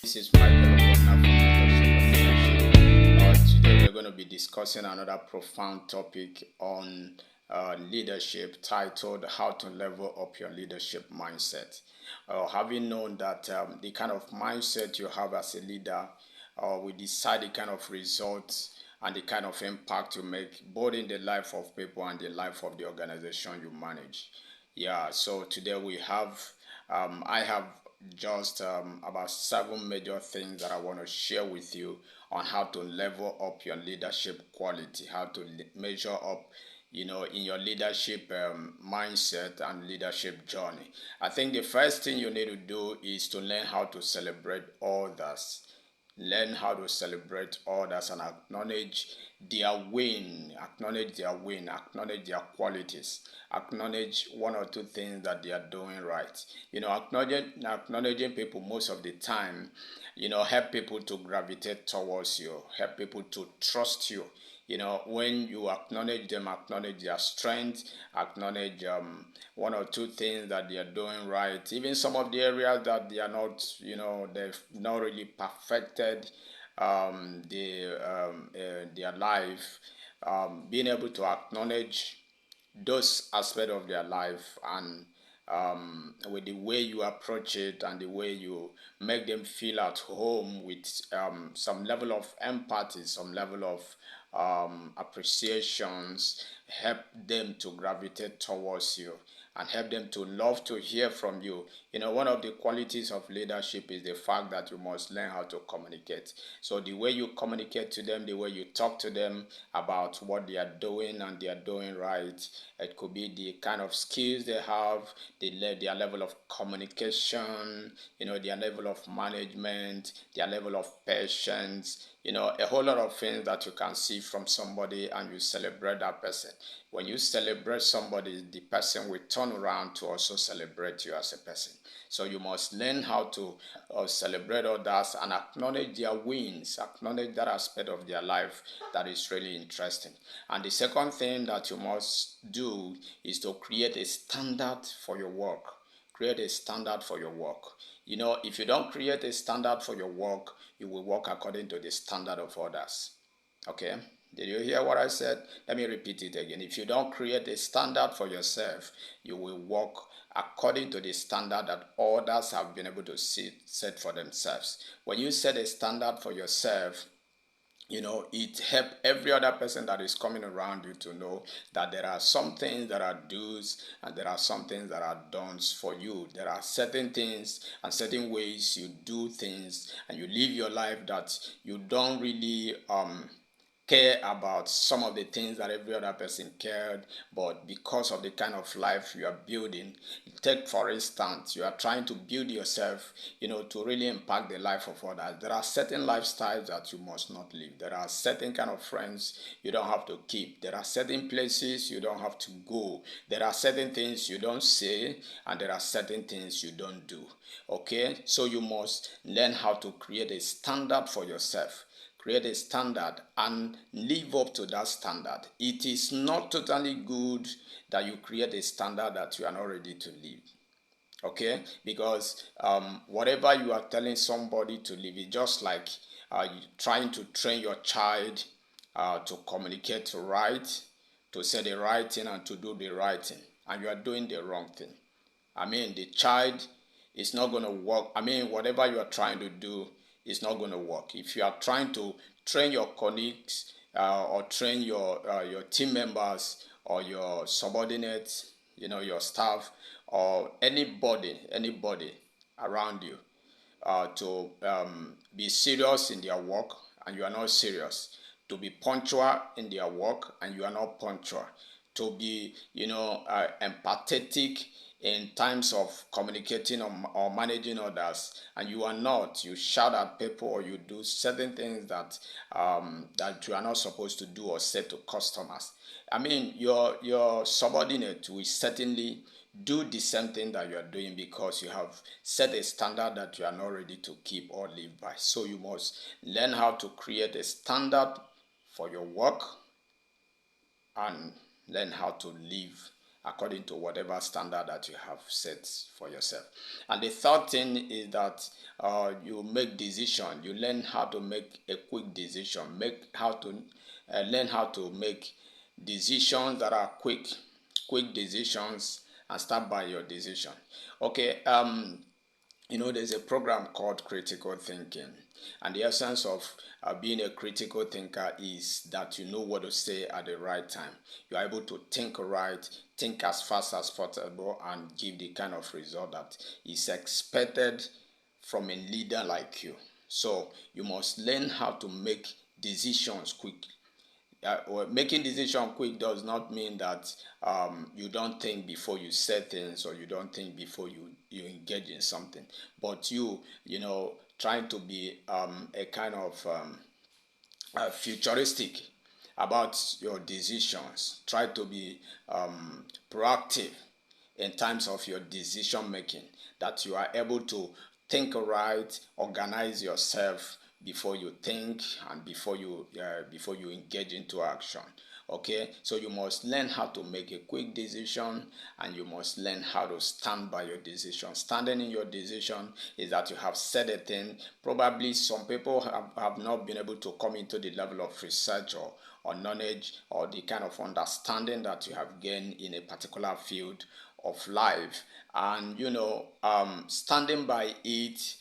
This is Michael Obona from Mentorship and Leadership. Today we're going to be discussing another profound topic on leadership titled How to Level Up Your Leadership Mindset. Having known that the kind of mindset you have as a leader will decide the kind of results and the kind of impact you make both in the life of people and the life of the organization you manage. Yeah, so today I have just about seven major things that I want to share with you on how to level up your leadership quality, how to measure up, in your leadership mindset and leadership journey. I think the first thing you need to do is to learn how to celebrate others. Learn how to celebrate others and acknowledge their qualities, acknowledge one or two things that they are doing right. Acknowledging people most of the time, help people to gravitate towards you, help people to trust you. When you acknowledge them, acknowledge their strength, acknowledge one or two things that they are doing right, even some of the areas that they are not, they've not really perfected their life, being able to acknowledge those aspects of their life and with the way you approach it and the way you make them feel at home with some level of empathy, some level of appreciations, help them to gravitate towards you and help them to love to hear from you. One of the qualities of leadership is the fact that you must learn how to communicate. So the way you communicate to them, the way you talk to them about what they are doing and they are doing right, it could be the kind of skills they have, their level of communication, their level of management, their level of patience, a whole lot of things that you can see from somebody and you celebrate that person. When you celebrate somebody, the person will turn around to also celebrate you as a person. So you must learn how to celebrate others and acknowledge their wins, acknowledge that aspect of their life that is really interesting. And the second thing that you must do is to create a standard for your work. Create a standard for your work. If you don't create a standard for your work, you will work according to the standard of others. Okay? Did you hear what I said? Let me repeat it again. If you don't create a standard for yourself, you will work according to the standard that others have been able to set for themselves. When you set a standard for yourself, it helps every other person that is coming around you to know that there are some things that are do's and there are some things that are don'ts for you. There are certain things and certain ways you do things and you live your life that you don't really care about some of the things that every other person cared, but because of the kind of life you are building, take for instance, you are trying to build yourself, to really impact the life of others. There are certain lifestyles that you must not live. There are certain kind of friends you don't have to keep. There are certain places you don't have to go. There are certain things you don't say, and there are certain things you don't do. Okay, so you must learn how to create a standard for yourself. Create a standard and live up to that standard. It is not totally good that you create a standard that you are not ready to live. Okay, because whatever you are telling somebody to live is just like trying to train your child to communicate right, to say the right thing and to do the right thing, and you are doing the wrong thing. The child is not going to work. Whatever you are trying to do is not going to work. If you are trying to train your colleagues or train your team members or your subordinates, your staff or anybody around you to be serious in their work and you are not serious, to be punctual in their work and you are not punctual, to be empathetic in times of communicating or managing others and you are not, you shout at people or you do certain things that that you are not supposed to do or say to customers. Your subordinate will certainly do the same thing that you are doing because you have set a standard that you are not ready to keep or live by. So you must learn how to create a standard for your work and learn how to live according to whatever standard that you have set for yourself. And the third thing is that you make decision. You learn how to make a quick decision. Learn how to make decisions that are quick decisions, and start by your decision. Okay. There's a program called critical thinking, and the essence of being a critical thinker is that you know what to say at the right time. You are able to think right, think as fast as possible, and give the kind of result that is expected from a leader like you. So you must learn how to make decisions quick. Making decision quick does not mean that you don't think before you say things, or you don't think before you engage in something, but trying to be a kind of futuristic about your decisions. Try to be proactive in terms of your decision making, that you are able to think right, organize yourself before you think, and before you engage into action. Okay, so you must learn how to make a quick decision, and you must learn how to stand by your decision. Standing in your decision is that you have said a thing. Probably some people have not been able to come into the level of research or knowledge, or the kind of understanding that you have gained in a particular field of life, and standing by it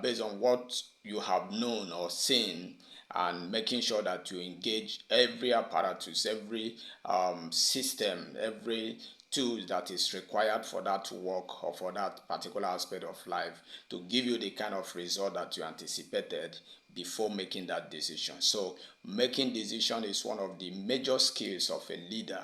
based on what you have known or seen, and making sure that you engage every apparatus, every system, every tool that is required for that to work, or for that particular aspect of life, to give you the kind of result that you anticipated before making that decision. So making decision is one of the major skills of a leader,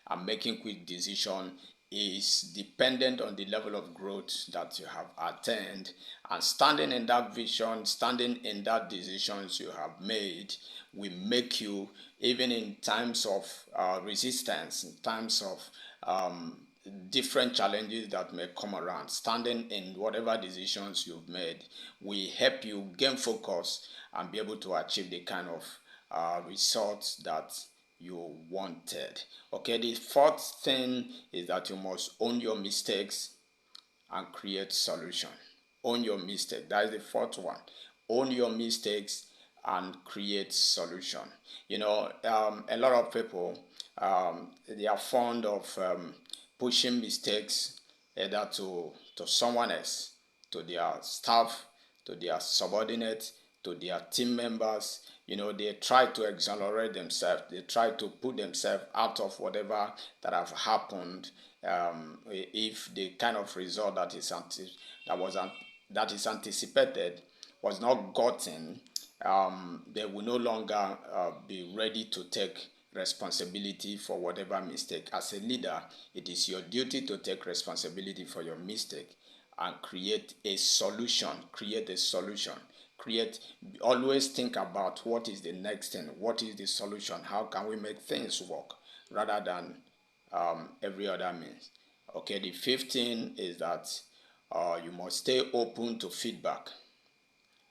and making quick decision is dependent on the level of growth that you have attained, and standing in that vision, standing in that decisions you have made, will make you, even in times of resistance, in times of different challenges that may come around, standing in whatever decisions you've made will help you gain focus and be able to achieve the kind of results that you wanted. Okay, the fourth thing is that you must own your mistakes and create solution. Own your mistake. That is the fourth one. Own your mistakes and create solution. A lot of people, they are fond of pushing mistakes either to someone else, to their staff, to their subordinates, to their team members. They try to exonerate themselves. They try to put themselves out of whatever that have happened. If the kind of result that is anticipated was not gotten, they will no longer be ready to take responsibility for whatever mistake. As a leader, it is your duty to take responsibility for your mistake and create a solution. Always think about what is the next thing, what is the solution, how can we make things work, rather than every other means. Okay, the fifth thing is that you must stay open to feedback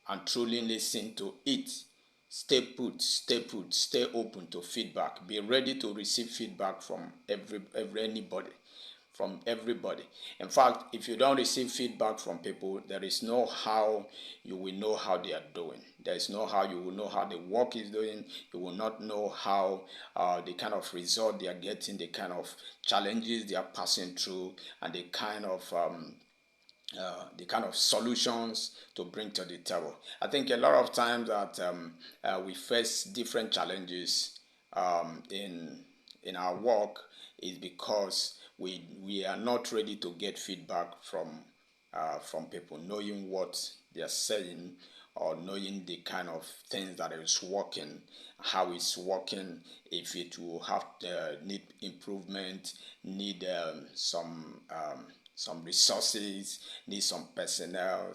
and truly listen to it. Stay put, stay open to feedback. Be ready to receive feedback from everybody. In fact, if you don't receive feedback from people, there is no how you will know how they are doing. There is no how you will know how the work is doing. You will not know how the kind of result they are getting, the kind of challenges they are passing through, and the kind of solutions to bring to the table. I think a lot of times that we face different challenges in our work is because we are not ready to get feedback from people, knowing what they are saying, or knowing the kind of things that is working, how it's working, if it will have need improvement, need some resources, need some personnel,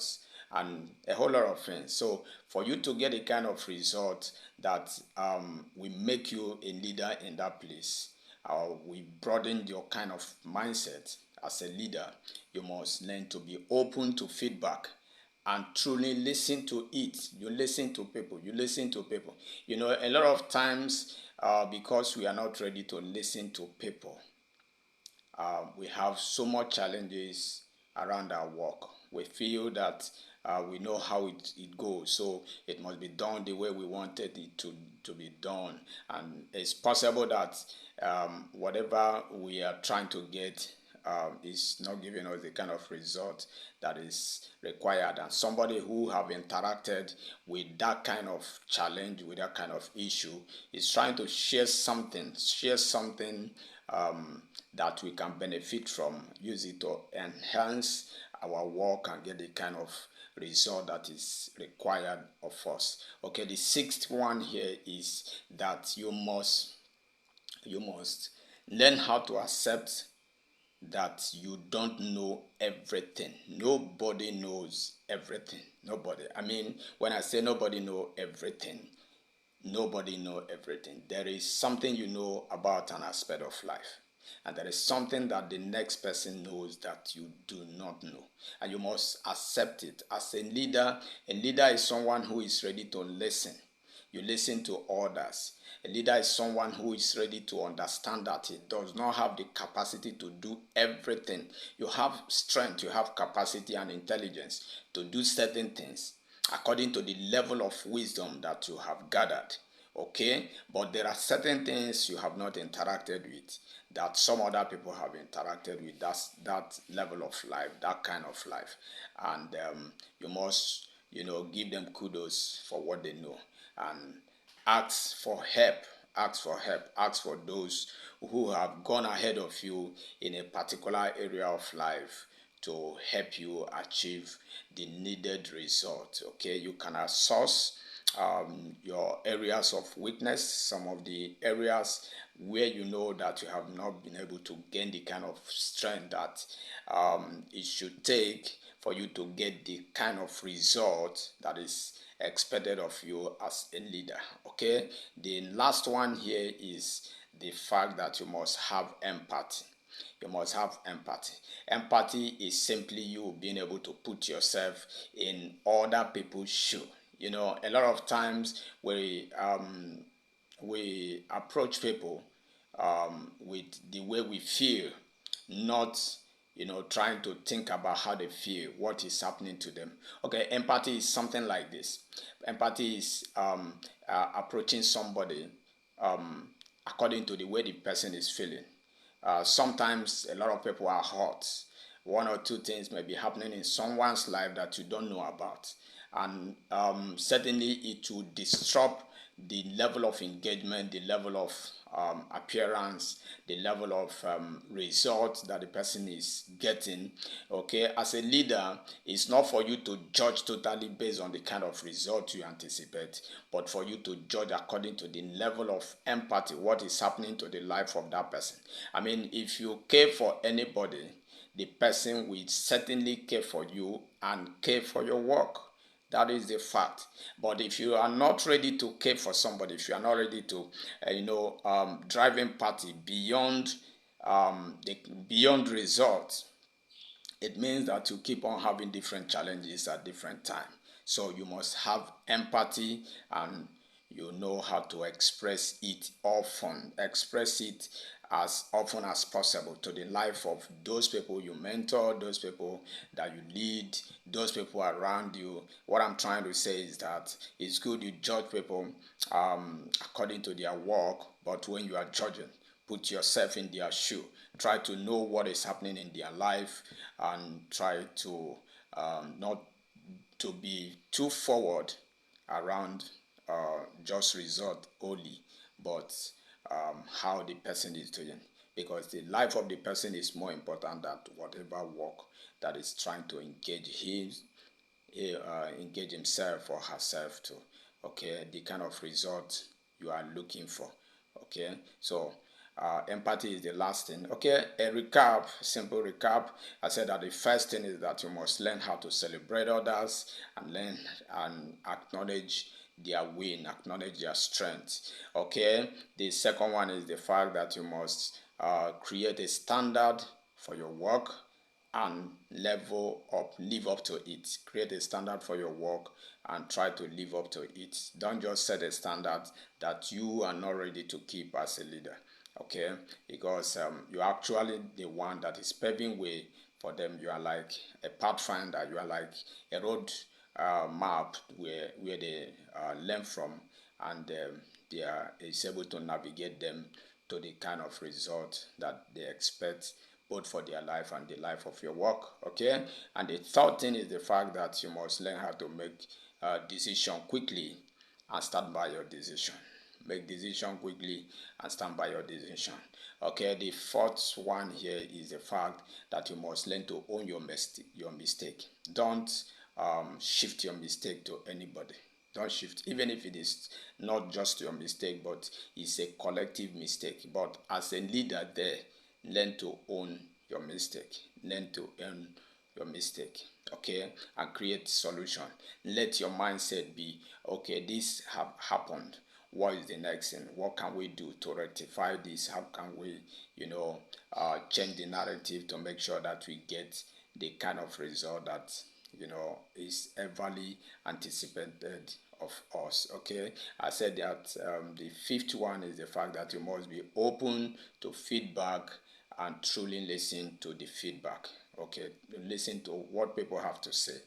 and a whole lot of things. So for you to get a kind of result that will make you a leader in that place, we broaden your kind of mindset as a leader, you must learn to be open to feedback and truly listen to it. You listen to people. A lot of times, because we are not ready to listen to people, we have so much challenges around our work. We feel that we know how it goes, so it must be done the way we wanted it to be done. And it's possible that whatever we are trying to get is not giving us the kind of result that is required. And somebody who have interacted with that kind of challenge, with that kind of issue, is trying to share something that we can benefit from, use it to enhance our work and get the kind of result that is required of us. Okay, the sixth one here is that you must learn how to accept that you don't know everything. Nobody knows everything. Nobody. I mean, when I say nobody know everything, nobody know everything. There is something you know about an aspect of life. And there is something that the next person knows that you do not know. And you must accept it. As a leader is someone who is ready to listen. You listen to others. A leader is someone who is ready to understand that he does not have the capacity to do everything. You have strength, you have capacity and intelligence to do certain things according to the level of wisdom that you have gathered. Okay, but there are certain things you have not interacted with that some other people have interacted with. That's that level of life, that kind of life. And you must, give them kudos for what they know, and ask for help. Ask for those who have gone ahead of you in a particular area of life to help you achieve the needed result. Okay, you can assess your areas of weakness, some of the areas where you know that you have not been able to gain the kind of strength that it should take for you to get the kind of result that is expected of you as a leader. Okay, the last one here is the fact that you must have empathy. You must have empathy. Empathy is simply you being able to put yourself in other people's shoe. A lot of times we approach people with the way we feel, not trying to think about how they feel, what is happening to them. Okay, empathy is something like this. Empathy is approaching somebody according to the way the person is feeling. Sometimes a lot of people are hurt. One or two things may be happening in someone's life that you don't know about. And certainly it will disrupt the level of engagement, the level of appearance, the level of results that the person is getting. Okay, as a leader, it's not for you to judge totally based on the kind of result you anticipate, but for you to judge according to the level of empathy, what is happening to the life of that person. I mean, if you care for anybody, the person will certainly care for you and care for your work. That is the fact. But if you are not ready to care for somebody, if you are not ready to, drive empathy beyond beyond results, it means that you keep on having different challenges at different times. So you must have empathy, and you know how to express it often. Express it as often as possible to the life of those people you mentor, those people that you lead, those people around you. What I'm trying to say is that it's good you judge people according to their work, but when you are judging, put yourself in their shoe. Try to know what is happening in their life, and try to not to be too forward around just result only, but how the person is doing. Because the life of the person is more important than whatever work that is trying to engage himself or herself to. Okay, the kind of result you are looking for. Okay, so empathy is the last thing. Okay, a recap, simple recap. I said that the first thing is that you must learn how to celebrate others and learn and acknowledge their win, acknowledge their strength. Okay, the second one is the fact that you must create a standard for your work and live up to it. Create a standard for your work and try to live up to it. Don't just set a standard that you are not ready to keep as a leader. Okay, because you're actually the one that is paving way for them. You are like a pathfinder. You are like a road map where they learn from, and they are is able to navigate them to the kind of result that they expect, both for their life and the life of your work. Okay, and the third thing is the fact that you must learn how to make decision quickly and stand by your decision. Make decision quickly and stand by your decision. Okay, the fourth one here is the fact that you must learn to own your mistake. Don't shift your mistake to anybody. Don't shift, even if it is not just your mistake, but it's a collective mistake. But as a leader there, learn to own your mistake. Learn to own your mistake, okay, and create solution. Let your mindset be, okay, this have happened, what is the next thing, what can we do to rectify this, how can we, change the narrative to make sure that we get the kind of result that is everly anticipated of us. Okay, I said that the fifth one is the fact that you must be open to feedback and truly listen to the feedback. Okay, listen to what people have to say,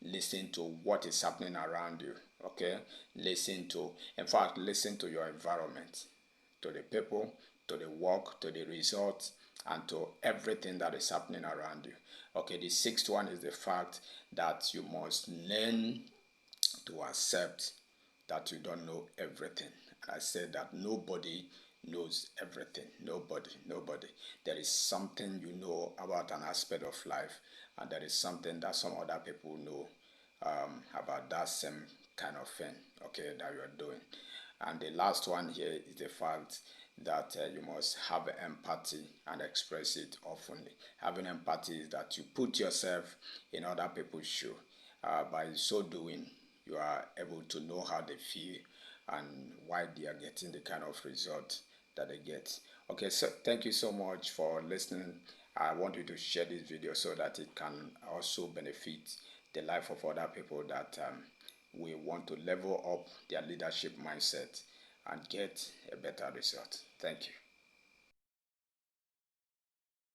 listen to what is happening around you. Okay, in fact, listen to your environment, to the people, to the work, to the results, and to everything that is happening around you. Okay, the sixth one is the fact that you must learn to accept that you don't know everything. And I said that nobody knows everything. Nobody. There is something you know about an aspect of life, and there is something that some other people know about that same kind of thing, okay, that you are doing. And the last one here is the fact that you must have empathy and express it oftenly. Having empathy is that you put yourself in other people's shoe. By so doing, you are able to know how they feel and why they are getting the kind of result that they get. Okay, so thank you so much for listening. I want you to share this video so that it can also benefit the life of other people that we want to level up their leadership mindset and get a better result. Thank you.